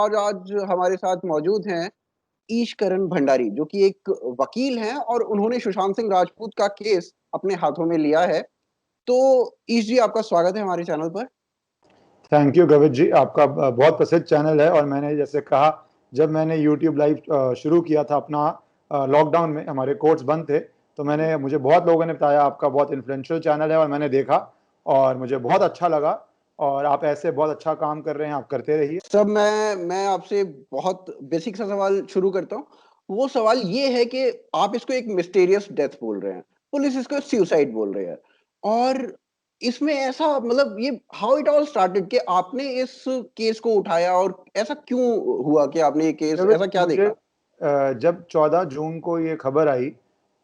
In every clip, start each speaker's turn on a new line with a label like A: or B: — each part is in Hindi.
A: और आज हमारे साथ मौजूद हैं ईशकरण भंडारी, जो कि एक वकील हैं और उन्होंने सुशांत सिंह राजपूत का केस अपने हाथों में लिया है। तो ईश जी, आपका स्वागत है हमारे चैनल पर।
B: थैंक यू गवित जी। आपका बहुत प्रसिद्ध चैनल है और मैंने जैसे कहा, जब मैंने यूट्यूब लाइव शुरू किया था अपना लॉकडाउन में, हमारे कोर्ट्स बंद थे, तो मुझे बहुत लोगों ने बताया आपका बहुत इन्फ्लुएंशियल चैनल है और मैंने देखा और मुझे बहुत अच्छा लगा। और आप ऐसे बहुत अच्छा काम कर रहे हैं, आप करते रहिए।
A: सब मैं आपसे बहुत बेसिक सा सवाल शुरू करता हूँ। वो सवाल ये है कि आप इसको एक मिस्टीरियस डेथ बोल रहे हैं, पुलिस इसको सुसाइड बोल रही है। और इसमें ऐसा मतलब ये हाउ इट ऑल स्टार्टेड कि आपने इस केस को उठाया और ऐसा क्यों हुआ कि आपने ये केस
B: गवित,
A: ऐसा क्या
B: मुझे
A: देखा?
B: जब 14 जून को ये खबर आई,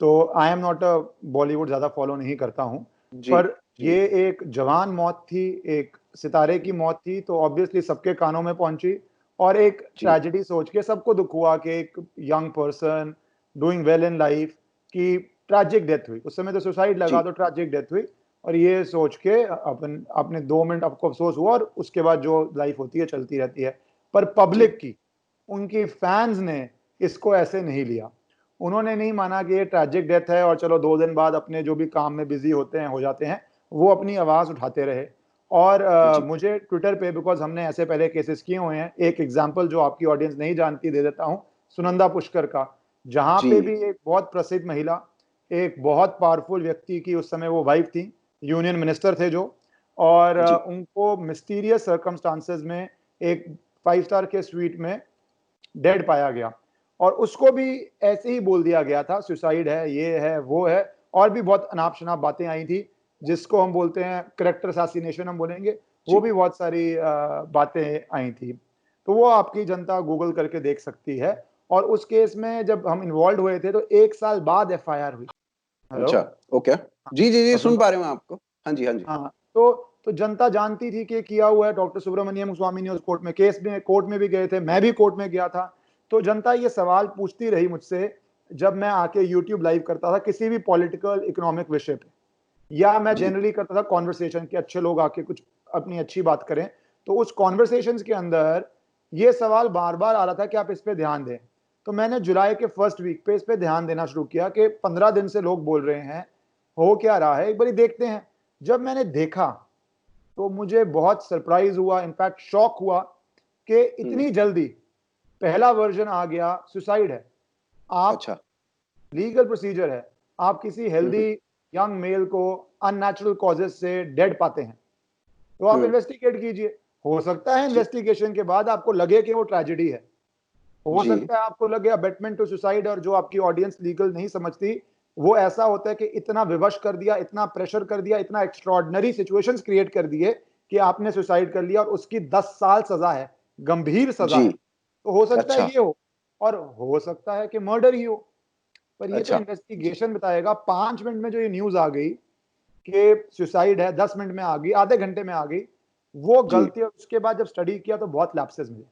B: तो I am not a Bollywood ज़्यादा फॉलो नहीं करता हूँ,
A: जी,
B: पर
A: जी,
B: ये एक जवान मौत थी, एक सितारे की मौत थी, तो ऑब्वियसली सबके कानों में पहुंची। और एक
A: जी,
B: ट्रेजेडी सोच के सबको दुख हुआ कि एक young person doing well in life की ट्रैजिक डेथ हुई। उस समय तो सुसाइड लगा,
A: जी,
B: तो ट्रैजिक डेथ हुई। और ये सोच के अपन अपने 2 मिनट आपको अफसोस हुआ, और उसके बाद जो लाइफ होती है चलती रहती है। पर
A: जी,
B: पब्लिक की, उनकी फैंस ने इसको ऐसे नहीं लिया। उन्होंने नहीं माना कि ये ट्रैजिक डेथ है और चलो 2 दिन बाद अपने जो भी काम में बिजी होते हैं हो जाते हैं। वो अपनी आवाज उठाते रहे। और
A: जी,
B: मुझे ट्विटर पे, बिकॉज हमने ऐसे पहले केसेस किए हुए हैं, एक एग्जांपल जो आपकी ऑडियंस नहीं जानती दे देता हूं, सुनंदा पुष्कर का। जहां पे
A: जी,
B: भी एक बहुत प्रसिद्ध महिला, एक बहुत पावरफुल व्यक्ति की, उस समय वो वाइफ थी, यूनियन मिनिस्टर थे जो, और
A: जी,
B: उनको मिस्टीरियस सर्कमस्टांसेस में एक 5 स्टार के स्वीट में डेड पाया गया। और उसको भी ऐसे ही बोल दिया गया था, सुसाइड है, ये है, वो है। और भी बहुत अनाप शनाप बातें आई थी, जिसको हम बोलते हैं करेक्टर असैसिनेशन हम बोलेंगे। वो
A: जी,
B: भी बहुत सारी बातें आई थी। तो वो आपकी जनता गूगल करके देख सकती है। और उस केस में जब हम इन्वॉल्व हुए थे, तो 1 साल बाद एफआईआर हुई। हेलो।
A: अच्छा, ओके। जी, जी, जी,
B: और
A: सुन
B: सुन
A: पा रहे हैं मैं आपको। हाँ जी, हाँ जी।
B: हाँ, तो जनता जानती थी कि किया हुआ है। डॉक्टर सुब्रमण्यम स्वामी ने उस कोर्ट में, केस में, कोर्ट में भी गए थे, मैं भी कोर्ट में गया था। तो जनता ये सवाल पूछती रही मुझसे, जब मैं आके यूट्यूब लाइव करता था किसी भी पॉलिटिकल इकोनॉमिक विषय पे, या मैं
A: जी,
B: जनरली करता था कॉन्वर्सेशन कि अच्छे लोग आके कुछ अपनी अच्छी बात करें। तो उस कॉन्वर्सेशन के अंदर ये सवाल बार बार आ रहा था कि आप इस पे ध्यान दें। तो मैंने जुलाई के फर्स्ट वीक पे इस पे ध्यान देना शुरू किया कि 15 दिन से लोग बोल रहे हैं, हो क्या रहा है, एक बार देखते हैं। जब मैंने देखा, तो मुझे बहुत सरप्राइज हुआ, इनफैक्ट शॉक हुआ कि
A: हुँ,
B: इतनी जल्दी पहला वर्जन आ गया, सुसाइड है। आप,
A: अच्छा।
B: लीगल प्रोसीजर है, आप किसी
A: हुँ,
B: हेल्दी
A: हुँ,
B: यंग मेल को अननेचुरल कॉजेस से डेड पाते हैं, तो आप
A: हुँ,
B: इन्वेस्टिगेट कीजिए। हो सकता है
A: जी,
B: इन्वेस्टिगेशन के बाद आपको लगे कि वो ट्रेजेडी है, हो
A: जी,
B: सकता है आपको लगे अबेटमेंट टू सुसाइड। और जो आपकी ऑडियंस लीगल नहीं समझती, वो ऐसा होता है कि इतना विवश कर दिया, इतना प्रेशर कर दिया, इतना एक्स्ट्रॉर्डनरी सिचुएशंस क्रिएट कर दिए कि आपने सुसाइड कर लिया, और उसकी 10 साल सजा है, गंभीर सजा
A: जी,
B: है। तो हो सकता है
A: अच्छा,
B: ये हो, और हो सकता है कि मर्डर ही हो। पर ये तो
A: अच्छा, जी,
B: इन्वेस्टिगेशन बताएगा। 5 मिनट में जो ये न्यूज आ गई कि सुसाइड है, 10 मिनट में आ गई, आधे घंटे में आ गई, वो
A: जी,
B: गलती। और उसके बाद जब स्टडी किया तो बहुत लैप्सेस मिले।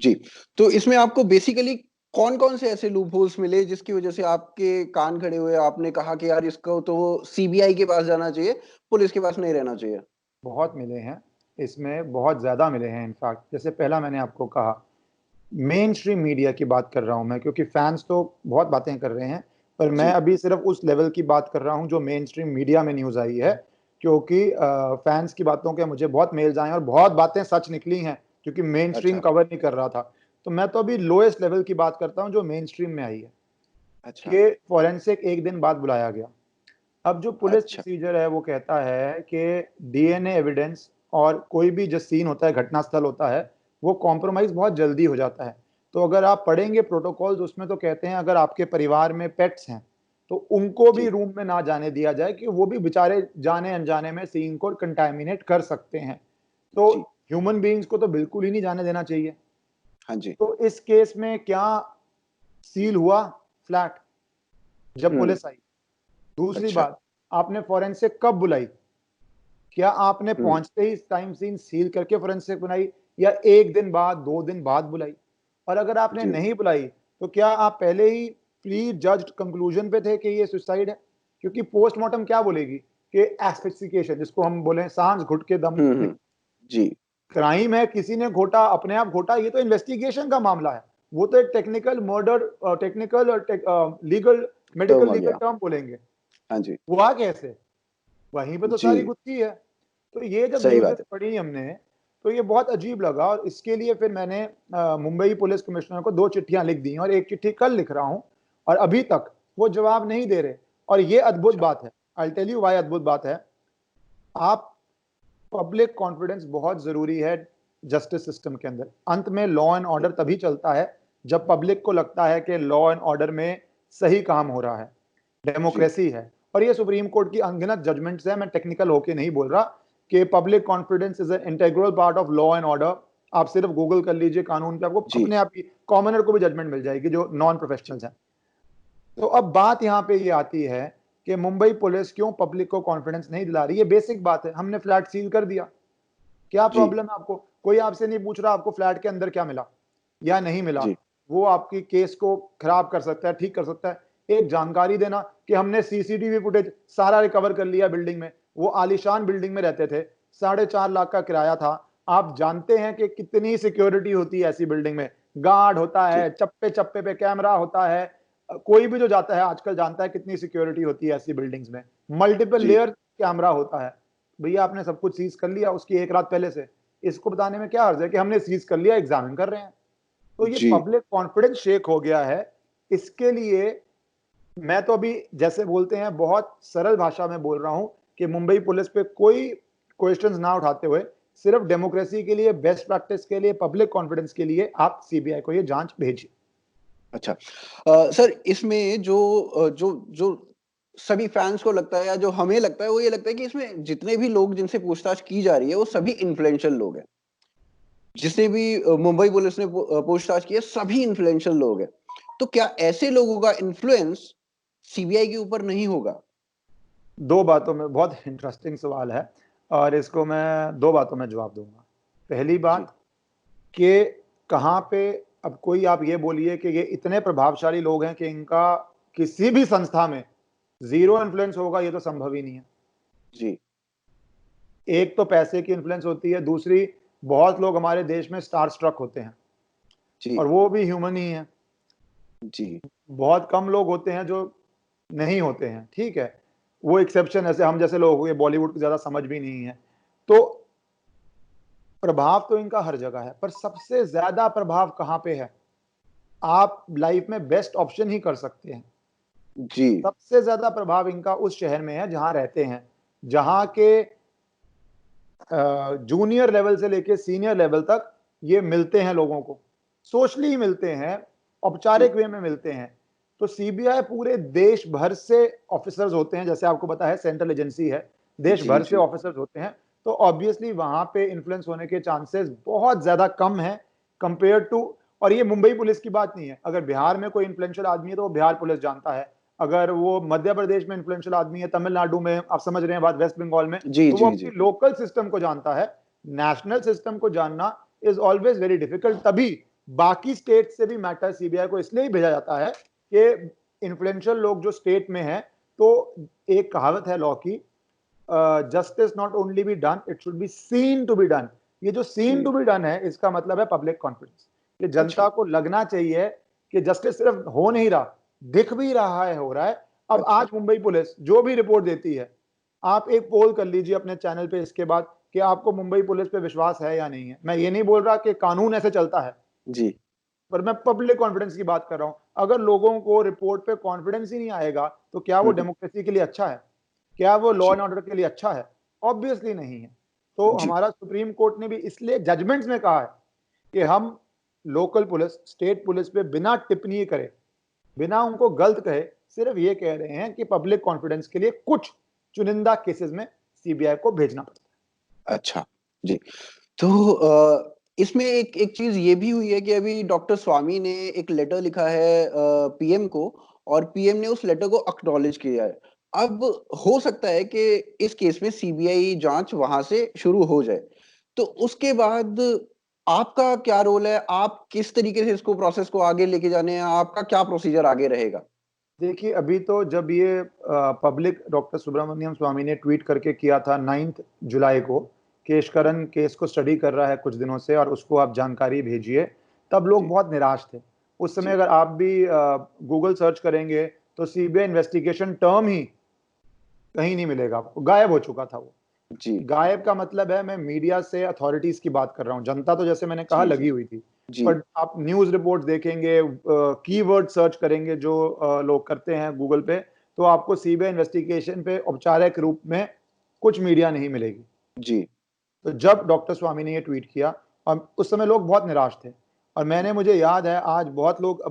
A: जी। तो इसमें आपको बेसिकली कौन-कौन से ऐसे लूप होल्स मिले जिसकी वज़ह से आपके कान खड़े हुए, आपने कहा कि यार इसको तो सीबीआई के पास जाना चाहिए, पुलिस के पास नहीं रहना चाहिए?
B: बहुत मिले हैं, इसमें बहुत ज़्यादा मिले हैं। इनफैक्ट जैसे पहला मैंने आपको कहा, मेन स्ट्रीम मीडिया की बात कर रहा हूँ मैं, क्योंकि फैंस तो बहुत बातें कर रहे हैं, पर मैं
A: जी,
B: अभी सिर्फ उस लेवल की बात कर रहा हूँ जो मेन स्ट्रीम मीडिया में न्यूज़ आई है। क्योंकि फैंस की बातों के मुझे बहुत मेल्स आए हैं और बहुत बातें सच निकली हैं, क्योंकि मेन स्ट्रीम
A: अच्छा,
B: कवर नहीं कर रहा था। तो मैं तो अभी लोएस्ट लेवल की बात करता हूँ जो मेन स्ट्रीम में आई है,
A: अच्छा,
B: कि फॉरेंसिक एक दिन बाद बुलाया गया। अब जो पुलिस
A: अच्छा,
B: प्रोसीजर है वो कहता है कि डीएनए एविडेंस और कोई भी जो सीन होता है, घटनास्थल होता है, वो कॉम्प्रोमाइज बहुत जल्दी हो जाता है। तो अगर आप पढ़ेंगे प्रोटोकॉल्स, उसमें तो कहते हैं अगर आपके परिवार में पेट्स हैं, तो उनको भी
A: जी,
B: रूम में ना जाने दिया जाए, कि वो भी बेचारे जाने अनजाने में सीन को कंटामिनेट कर सकते हैं। तो
A: जी,
B: ह्यूमन बीइंग्स को तो बिल्कुल ही नहीं जाने देना चाहिए।
A: हाँ जी,
B: तो इस केस में क्या सील हुआ, फ्लैट, जब
A: हुँ,
B: पुलिस आई। दूसरी
A: अच्छा,
B: बात, आपने फोरेंसिक कब बुलाई? क्या आपने
A: हुँ,
B: पहुंचते ही टाइम सीन सील करके फोरेंसिक बुलाई, या 1 दिन बाद, 2 दिन बाद बुलाई? और अगर आपने
A: जी,
B: नहीं बुलाई, तो क्या आप पहले ही प्री जज्ड कंक्लूजन पे थे कि ये सुसाइड है? क्योंकि पोस्टमार्टम क्या बोलेगी कि एस्फिक्सिएशन, जिसको हम बोले सांस घुट के दम
A: हुँ,
B: निकला।
A: हुँ, जी,
B: क्राइम है, किसी ने घोटा, अपने आप घोटा, ये तो इन्वेस्टिगेशन का मामला है। वो तो एक technical murder, technical legal, medical
A: term आ
B: लीगल
A: गया।
B: टर्म बोलेंगे।
A: हाँ जी।
B: वो आ कैसे? वहीं पे तो
A: जी,
B: सारी गुत्थी है। तो ये जब
A: सही
B: न्यूज़ेस
A: बात है।
B: पढ़ी हमने, तो ये बहुत अजीब लगा, और इसके लिए फिर मैंने मुंबई पुलिस कमिश्नर को 2 चिट्ठियाँ लिख दी, और 1 चिट्ठी कल लिख रहा हूँ, और अभी तक वो जवाब नहीं दे रहे। और ये अद्भुत
A: अच्छा,
B: बात है। I will tell you why अद्भुत बात है। आप पब्लिक कॉन्फिडेंस बहुत ज़रूरी है जस्टिस सिस्टम के अंदर। अंत में लॉ एंड ऑर्डर तभी चलता है जब पब्लिक को लगता है कि लॉ एंड ऑर्डर में सही काम हो रहा है,
A: जी,
B: डेमोक्रेसी है। और ये सुप्रीम कोर्ट की अनगिनत जजमेंट्स है, मैं टेक्निकल होके नहीं बोल रहा, कि public confidence is an integral part of law and order. आप सिर्फ गूगल कर लीजिए कानून पे, आपको
A: जी,
B: अपने आप ही कॉमनर को भी जजमेंट मिल जाएगी जो नॉन
A: जी,
B: प्रोफेशनल्स हैं। तो अब बात यहाँ पे ये आती है कि मुंबई पुलिस क्यों पब्लिक को कॉन्फिडेंस नहीं दिला रही है। बेसिक बात है, हमने फ्लैट सील कर दिया, क्या
A: जी,
B: प्रॉब्लम है आपको? कोई आपसे नहीं पूछ रहा आपको फ्लैट के अंदर क्या मिला या नहीं मिला।
A: जी,
B: वो आपकी केस को खराब कर सकता है, ठीक कर सकता है। एक जानकारी देना कि हमने सीसीटीवी फुटेज सारा रिकवर कर लिया बिल्डिंग में। वो आलीशान बिल्डिंग में रहते थे, 4.5 लाख का किराया था। आप जानते हैं कि कितनी सिक्योरिटी होती है ऐसी बिल्डिंग में। गार्ड होता
A: जी,
B: है, चप्पे चप्पे पे कैमरा होता है। कोई भी जो जाता है आजकल जानता है कितनी सिक्योरिटी होती है ऐसी बिल्डिंग्स में। मल्टीपल
A: जी,
B: लेयर कैमरा होता है। भैया आपने सब कुछ सीज कर लिया उसकी 1 रात पहले से, इसको बताने में क्या अर्ज है कि हमने सीज कर लिया, एग्जामिन कर रहे हैं। तो ये
A: जी,
B: पब्लिक कॉन्फिडेंस शेक हो गया है। इसके लिए मैं तो अभी जैसे बोलते हैं बहुत सरल भाषा में बोल रहा हूं कि मुंबई पुलिस पे कोई क्वेश्चंस ना उठाते हुए, सिर्फ डेमोक्रेसी के लिए, बेस्ट प्रैक्टिस के लिए, पब्लिक कॉन्फिडेंस के लिए आप सीबीआई को ये जांच भेजिए।
A: अच्छा। सर इसमें जो सभी फैन्स को लगता है या जो हमें लगता है वो ये लगता है कि इसमें जितने भी लोग जिनसे पूछताछ की जा रही है वो सभी इन्फ्लुएंशियल लोग हैं। जिसने भी मुंबई पुलिस ने पूछताछ की है सभी इन्फ्लुएंशियल लोग हैं। तो क्या ऐसे लोगों का इन्फ्लुएंस सीबीआई के ऊपर नहीं होगा?
B: दो बातों में, बहुत इंटरेस्टिंग सवाल है, और इसको मैं दो बातों में जवाब दूंगा। पहली
A: जी,
B: बात कि कहाँ पे, अब कोई आप ये बोलिए कि ये इतने प्रभावशाली लोग हैं कि इनका किसी भी संस्था में जीरो इन्फ्लुएंस होगा, ये तो संभव ही नहीं है।
A: जी,
B: एक तो पैसे की इन्फ्लुएंस होती है, दूसरी बहुत लोग हमारे देश में स्टार स्ट्रक होते हैं,
A: जी,
B: और वो भी ह्यूमन ही है।
A: जी,
B: बहुत कम लोग होते हैं जो नहीं होते हैं, ठीक है, वो एक्सेप्शन, ऐसे हम जैसे लोग, ये बॉलीवुड को ज्यादा समझ भी नहीं है। तो प्रभाव तो इनका हर जगह है, पर सबसे ज्यादा प्रभाव कहां पे है? आप लाइफ में बेस्ट ऑप्शन ही कर सकते हैं।
A: जी,
B: सबसे ज्यादा प्रभाव इनका उस शहर में है जहां रहते हैं, जहां के जूनियर लेवल से लेके सीनियर लेवल तक ये मिलते हैं लोगों को, सोशली ही मिलते हैं,
A: जी,
B: औपचारिक वे में मिलते हैं। तो सीबीआई पूरे देश भर से ऑफिसर्स होते हैं, जैसे आपको पता है सेंट्रल एजेंसी है, देश
A: जी,
B: भर से
A: जी,
B: ऑफिसर्स होते हैं। तो ऑब्वियसली वहां पे इन्फ्लुएंस होने के चांसेस बहुत ज्यादा कम है कंपेयर टू, और ये मुंबई पुलिस की बात नहीं है, अगर बिहार में कोई इन्फ्लुएंशियल आदमी है तो वो बिहार पुलिस जानता है। अगर वो मध्य प्रदेश में इन्फ्लुएंशियल आदमी है, तमिलनाडु में, आप समझ रहे हैं बात, वेस्ट बंगाल में,
A: जी,
B: तो वो
A: जी,
B: अपनी
A: जी,
B: लोकल सिस्टम को जानता है। नेशनल सिस्टम को जानना इज ऑलवेज वेरी डिफिकल्ट। तभी बाकी स्टेट से भी मैटर सीबीआई को इसलिए भेजा जाता है कि इन्फ्लुएंशियल लोग जो स्टेट में है, तो एक कहावत है लॉ की, justice not only be done, it should be seen to be done. ये जो सीन
A: जी।
B: टू बी डन है, इसका मतलब है पब्लिक कॉन्फिडेंस। ये
A: अच्छा,
B: जनता को लगना चाहिए कि जस्टिस सिर्फ हो नहीं रहा, दिख भी रहा है, हो रहा है। अब
A: अच्छा,
B: आज मुंबई पुलिस जो भी रिपोर्ट देती है, आप एक पोल कर लीजिए अपने चैनल पे इसके बाद, कि आपको मुंबई पुलिस पे विश्वास है या नहीं है। मैं ये नहीं बोल रहा कि कानून ऐसे चलता है,
A: जी,
B: पर मैं पब्लिक कॉन्फिडेंस की बात कर रहा हूं। अगर लोगों को रिपोर्ट पे कॉन्फिडेंस ही नहीं आएगा, तो क्या वो
A: हुँ,
B: डेमोक्रेसी के लिए अच्छा है? क्या वो लॉ
A: जी,
B: एंड ऑर्डर के लिए अच्छा है? ऑब्वियसली नहीं है। तो
A: जी,
B: हमारा सुप्रीम कोर्ट ने भी इसलिए जजमेंट्स में कहा है कि हम लोकल पुलिस, स्टेट पुलिस पे बिना टिप्पणी करे, बिना उनको गलत कहे, सिर्फ ये कह रहे हैं कि पब्लिक कॉन्फिडेंस के लिए कुछ चुनिंदा केसेस में सीबीआई को भेजना पड़ता
A: अच्छा, जी। तो इसमें एक एक चीज़ ये भी हुई है कि अभी डॉक्टर स्वामी ने एक लेटर लिखा है पीएम को और पीएम ने उस लेटर को एक्नॉलेज किया है। अब हो सकता है कि इस केस में सीबीआई जाँच वहाँ से शुरू हो जाए। तो उसके बाद आपका क्या रोल है? आप किस तरीके से इसको प्रोसेस को आगे लेके जाने हैं? आपका क्या प्रोसीजर आगे रहेगा?
B: है। देखिए, अभी तो जब ये पब्लिक, डॉक्टर सुब्रमण्यम स्वामी ने ट्वीट करके किया था 9 जुलाई को केशकरण केस को स्टडी कर रहा है कुछ दिनों से और उसको आप जानकारी भेजिए, तब लोग
A: जी,
B: बहुत निराश थे। उस समय
A: जी,
B: अगर आप भी गूगल सर्च करेंगे तो सीबीआई इन्वेस्टिगेशन टर्म ही कहीं नहीं मिलेगा आपको, गायब हो चुका था वो।
A: जी,
B: गायब का मतलब है मैं मीडिया से अथॉरिटीज की बात कर रहा हूँ, जनता तो जैसे मैंने कहा
A: जी, जी,
B: लगी हुई थी।
A: जी,
B: पर आप न्यूज़ रिपोर्ट देखेंगे, कीवर्ड सर्च करेंगे जो लोग करते हैं गूगल पे, तो आपको सीबीआई इन्वेस्टिगेशन पे औपचारिक रूप में कुछ मीडिया नहीं मिलेगी।
A: जी,
B: तो जब डॉक्टर स्वामी ने ये ट्वीट किया और उस समय लोग बहुत निराश थे और मुझे याद है आज बहुत लोग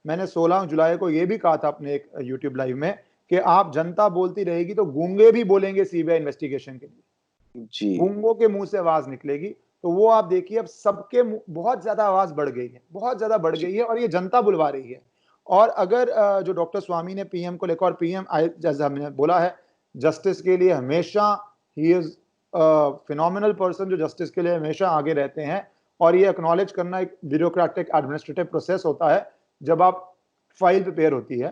B: मैंने 16 जुलाई को ये भी कहा था अपने एक यूट्यूब लाइव में कि आप जनता बोलती रहेगी तो गूंगे भी बोलेंगे सीबीआई इन्वेस्टिगेशन के लिए,
A: जी,
B: गूंगों के मुंह से आवाज निकलेगी। तो वो आप देखिए अब सबके बहुत ज्यादा आवाज बढ़ गई है, बहुत ज्यादा बढ़
A: जी,
B: गई है और ये जनता बुलवा रही है। और अगर जो डॉक्टर स्वामी ने पीएम को लेकर, और पीएम जैसा हमने बोला है जस्टिस के लिए हमेशा ही इज फिनोमिनल पर्सन, जो जस्टिस के लिए हमेशा आगे रहते हैं। और ये एक्नॉलेज करना एक ब्यूरोक्रेटिक एडमिनिस्ट्रेटिव प्रोसेस होता है जब आप फाइल प्रिपेयर होती है।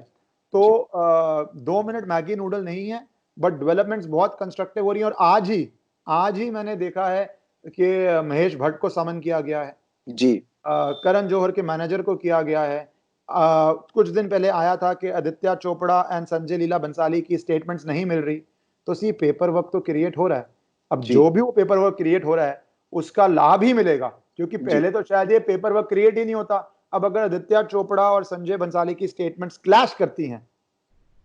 B: तो
A: जी,
B: 2 मिनट मैगी नूडल नहीं है, बट डेवलपमेंट्स बहुत कंस्ट्रक्टिव हो रही है। और आज ही मैंने देखा है कि महेश भट्ट को समन किया गया है,
A: जी,
B: करण जौहर के मैनेजर को किया गया है। कुछ दिन पहले आया था कि आदित्य चोपड़ा एंड संजय लीला बंसाली की स्टेटमेंट्स नहीं मिल रही, तो सी पेपर वर्क तो क्रिएट हो रहा है। अब
A: जी,
B: जो भी वो पेपर वर्क क्रिएट हो रहा है उसका लाभ ही मिलेगा, क्योंकि
A: जी,
B: पहले तो शायद ये पेपर वर्क क्रिएट ही नहीं होता। अब अगर आदित्य चोपड़ा और संजय बंसाली की स्टेटमेंट्स क्लैश करती हैं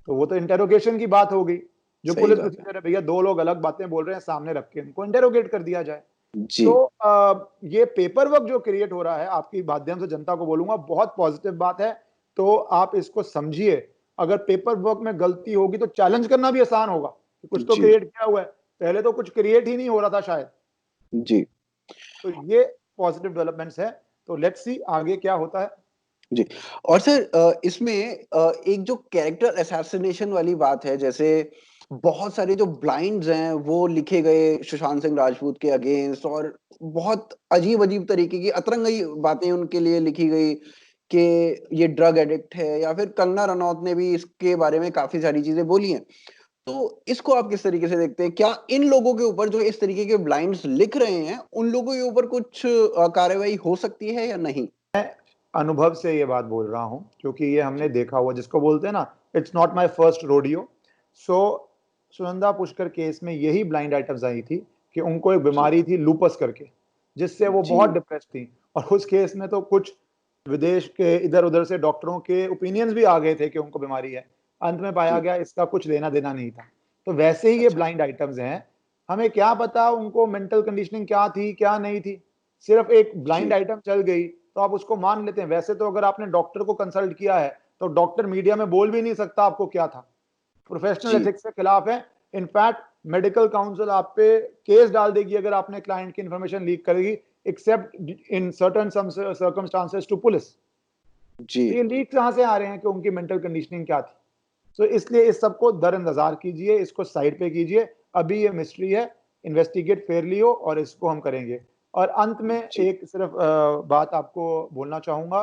B: तो वो तो इंटेरोगेशन की बात हो गई। जो
A: सही
B: पुलिस
A: बात है।
B: प्रोसीजर है, भैया दो लोग अलग बातें बोल रहे हैं, सामने रख के उनको इंटेरोगेट कर दिया जाए।
A: जी,
B: तो ये पेपर वर्क जो क्रिएट हो रहा है, आपकी माध्यम से जनता को बोलूंगा, बहुत पॉजिटिव बात है। तो आप इसको समझिए। अगर पेपर वर्क में गलती होगी तो चैलेंज करना भी आसान होगा कि कुछ तो
A: जी,
B: क्रिएट किया हुआ है। पहले तो कुछ क्रिएट ही नहीं हो रहा था शायद।
A: जी,
B: तो ये पॉजिटिव डेवलपमेंट्स है। तो लेट्स सी आगे क्या होता है।
A: जी। और सर इसमें एक जो कैरेक्टर असैसिनेशन वाली बात है, जैसे बहुत सारे जो ब्लाइंड्स हैं, वो लिखे गए सुशांत सिंह राजपूत के अगेंस्ट और बहुत अजीब-अजीब तरीके की अतरंगी बातें उनके लिए लिखी गई कि ये ड्रग एडिक्ट है या फिर कंगना रनौत ने भी इसके बारे में काफ़ी सारी चीज़ें बोली हैं। तो इसको आप किस तरीके से देखते हैं? क्या इन लोगों के ऊपर जो इस तरीके के ब्लाइंड्स लिख रहे हैं, उन लोगों के ऊपर कुछ कार्रवाई हो सकती है या नहीं?
B: मैं अनुभव से ये बात बोल रहा हूँ, क्योंकि ये हमने देखा हुआ, जिसको बोलते हैं ना, it's not my first rodeo. So Sunanda Pushkar case में यही ब्लाइंड आइटम्स आई थी कि उनको एक
A: जी,
B: बीमारी थी लूपस करके, जिससे वो
A: जी,
B: बहुत डिप्रेस थी। और उस केस में तो कुछ विदेश के इधर-उधर से डॉक्टरों के ओपिनियंस भी आ गए थे कि उनको बीमारी है। अंत में पाया
A: जी।
B: गया इसका कुछ लेना-देना नहीं था। तो वैसे ही ये
A: अच्छा,
B: ब्लाइंड आइटम्स हैं। हमें क्या पता उनको मेंटल कंडीशनिंग क्या थी, क्या नहीं थी। सिर्फ एक ब्लाइंड
A: जी,
B: आइटम चल गई तो आप उसको मान लेते हैं। वैसे तो अगर आपने डॉक्टर को कंसल्ट किया है तो डॉक्टर मीडिया में बोल भी नहीं सकता आपको क्या था। प्रोफेशनल
A: जी,
B: एथिक्स के खिलाफ है। इनफैक्ट मेडिकल काउंसिल आप पे केस डाल देगी अगर आपने क्लाइंट की इंफॉर्मेशन लीक करेगी, except in certain circumstances to police. तो
A: जी,
B: ये लीक कहां से आ रहे हैं कि उनकी मेंटल कंडीशनिंग क्या थी। तो इसलिए इस सबको दरअंदाजार कीजिए, इसको साइड पे कीजिए। अभी ये मिस्ट्री है, इन्वेस्टिगेट फेयरली हो और इसको हम करेंगे। और अंत में
A: जी,
B: एक सिर्फ बात आपको बोलना चाहूंगा,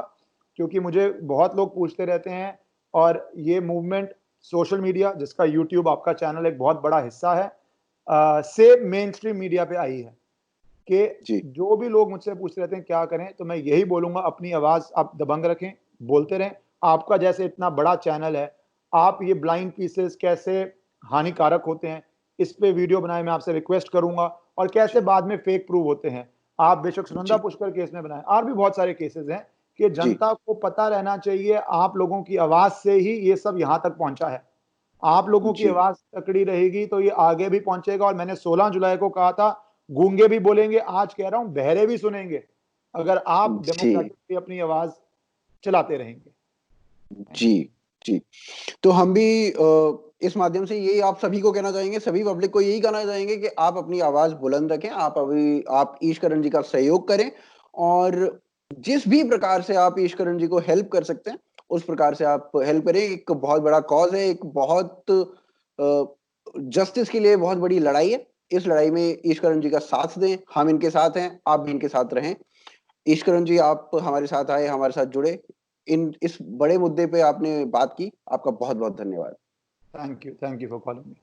B: क्योंकि मुझे बहुत लोग पूछते रहते हैं और ये मूवमेंट सोशल मीडिया, जिसका यूट्यूब आपका चैनल एक बहुत बड़ा हिस्सा है, से मेन स्ट्रीम मीडिया पे आई है कि
A: जी,
B: जो भी लोग मुझसे पूछते रहते हैं क्या करें, तो मैं यही बोलूंगा, अपनी आवाज आप दबंग रखें, बोलते रहें। आपका जैसे इतना बड़ा चैनल है, आप ये ब्लाइंड पीसेस कैसे हानिकारक होते हैं, इस पे वीडियो बनाए, मैं आपसे रिक्वेस्ट करूंगा। और कैसे
A: जी,
B: बाद में फेक प्रूव होते हैं, आप बेशक सुनंदा
A: जी,
B: पुष्कर केस में बनाए, और भी बहुत सारे केसेस हैं कि
A: जी,
B: जनता को पता रहना चाहिए। आप लोगों की आवाज से ही ये सब यहां तक पहुंचा है। आप लोगों की
A: जी,
B: आवाज तकड़ी रहेगी तो ये आगे भी पहुंचेगा। और मैंने 16 जुलाई को कहा था, गूंगे भी बोलेंगे, आज कह रहा हूं बहरे भी सुनेंगे, अगर आप
A: जी,
B: डेमोक्रेटिकली अपनी आवाज चलाते रहेंगे। थैंक
A: जी, जी। तो हम भी इस माध्यम से यही आप सभी को कहना चाहेंगे, सभी पब्लिक को यही कहना चाहेंगे कि आप अपनी आवाज़ बुलंद रखें, आप ईशकरण जी का सहयोग करें और जिस भी प्रकार से आप ईशकरण जी को हेल्प कर सकते हैं, उस प्रकार से आप हेल्प करें। एक बहुत बड़ा कॉज़ है, एक बहुत जस्टिस के लिए बहुत बड़ी लड़ाई है। इस लड़ाई में ईशकरण जी का साथ दें, हम इनके साथ हैं, आप भी इनके साथ रहें। ईशकरण जी आप हमारे साथ आए, हमारे साथ जुड़े। इस बड़े मुद्दे पे आपने बात की, आपका बहुत-बहुत धन्यवाद।
B: You, thank you for calling me.